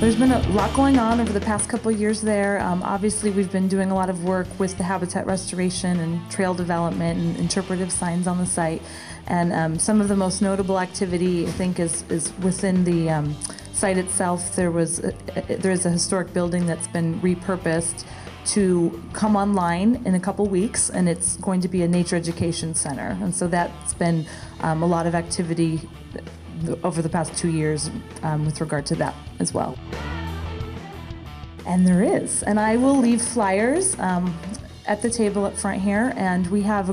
There's been a lot going on over the past couple of years there. Obviously, we've been doing a lot of work with the habitat restoration and trail development and interpretive signs on the site. And some of the most notable activity, I think, is within the site itself. There's a historic building that's been repurposed to come online in a couple weeks, and it's going to be a nature education center. And so that's been a lot of activity over the past 2 years with regard to that as well. And there is, and I will leave flyers at the table up front here, and we have a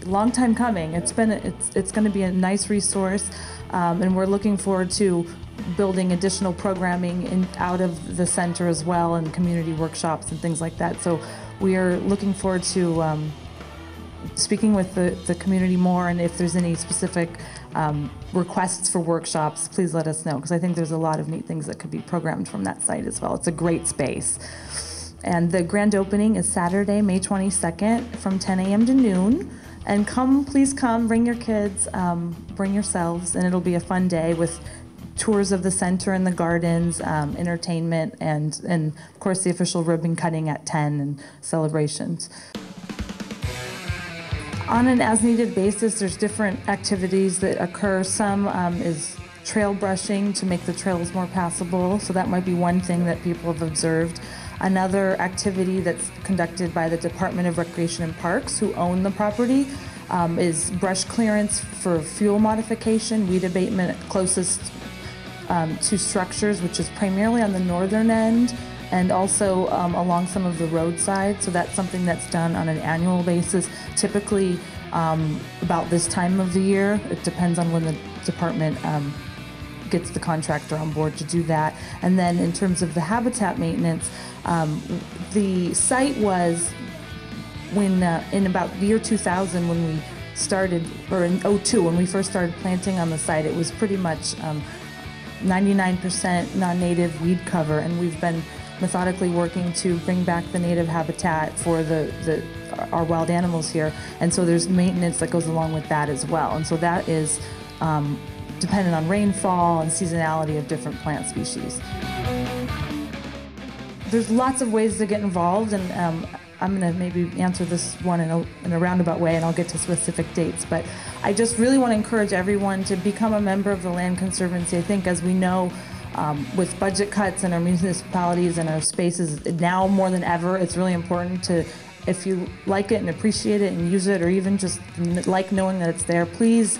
long time coming. It's going to be a nice resource, and we're looking forward to building additional programming out of the center as well, and community workshops and things like that. So we are looking forward to speaking with the community more, and if there's any specific requests for workshops, please let us know, because I think there's a lot of neat things that could be programmed from that site as well. It's a great space. And the grand opening is Saturday, May 22nd from 10 a.m. to noon. And please come, bring your kids, bring yourselves, and it'll be a fun day with tours of the center and the gardens, entertainment, and of course the official ribbon cutting at 10 and celebrations. On an as-needed basis, there's different activities that occur. Some is trail brushing to make the trails more passable, so that might be one thing that people have observed. Another activity that's conducted by the Department of Recreation and Parks, who own the property, is brush clearance for fuel modification, weed abatement closest to structures, which is primarily on the northern end, and also along some of the roadside. So that's something that's done on an annual basis, typically about this time of the year. It depends on when the department gets the contractor on board to do that. And then in terms of the habitat maintenance, the site was, when in about the year 2000, when we started, or in 2002, when we first started planting on the site, it was pretty much 99% non-native weed cover, and we've been methodically working to bring back the native habitat for our wild animals here. And so there's maintenance that goes along with that as well. And so that is dependent on rainfall and seasonality of different plant species. There's lots of ways to get involved, and I'm going to maybe answer this one in a roundabout way, and I'll get to specific dates. But I just really want to encourage everyone to become a member of the Land Conservancy. I think, as we know, with budget cuts in our municipalities and our spaces, now more than ever, it's really important to, if you like it and appreciate it and use it, or even just like knowing that it's there, please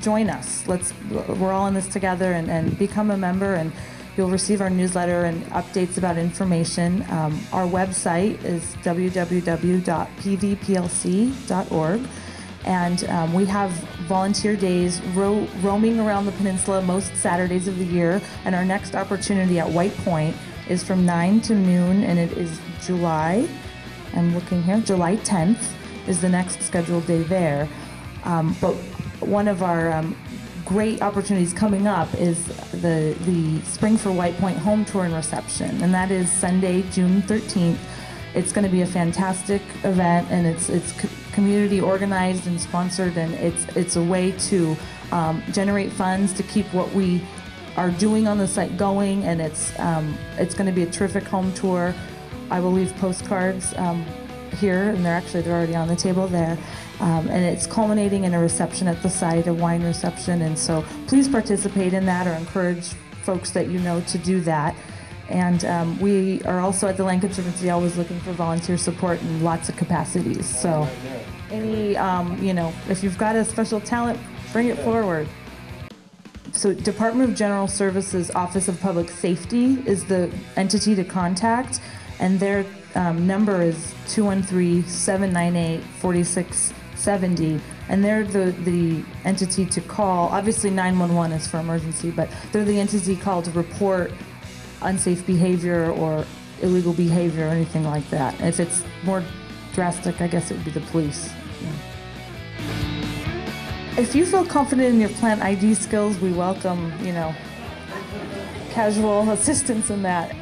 join us. We're all in this together, and become a member, and you'll receive our newsletter and updates about information. Our website is www.pvplc.org. And we have volunteer days roaming around the peninsula most Saturdays of the year. And our next opportunity at White Point is from 9 to noon, and it is July 10th is the next scheduled day there. But one of our great opportunities coming up is the Spring for White Point home tour and reception, and that is Sunday, June 13th. It's going to be a fantastic event, and it's community organized and sponsored, and it's a way to generate funds to keep what we are doing on the site going, and it's going to be a terrific home tour. I will leave postcards here, and they're already on the table there. And it's culminating in a reception at the site, a wine reception, and so please participate in that, or encourage folks that you know to do that. And we are also at the Land Conservancy always looking for volunteer support in lots of capacities. So if you've got a special talent, bring it forward. So Department of General Services Office of Public Safety is the entity to contact, and their number is 213-798-4670, and they're the entity to call. Obviously 911 is for emergency, but they're the entity called to report unsafe behavior or illegal behavior or anything like that. If it's more drastic, I guess it would be the police. Yeah. If you feel confident in your plant ID skills, we welcome, casual assistance in that.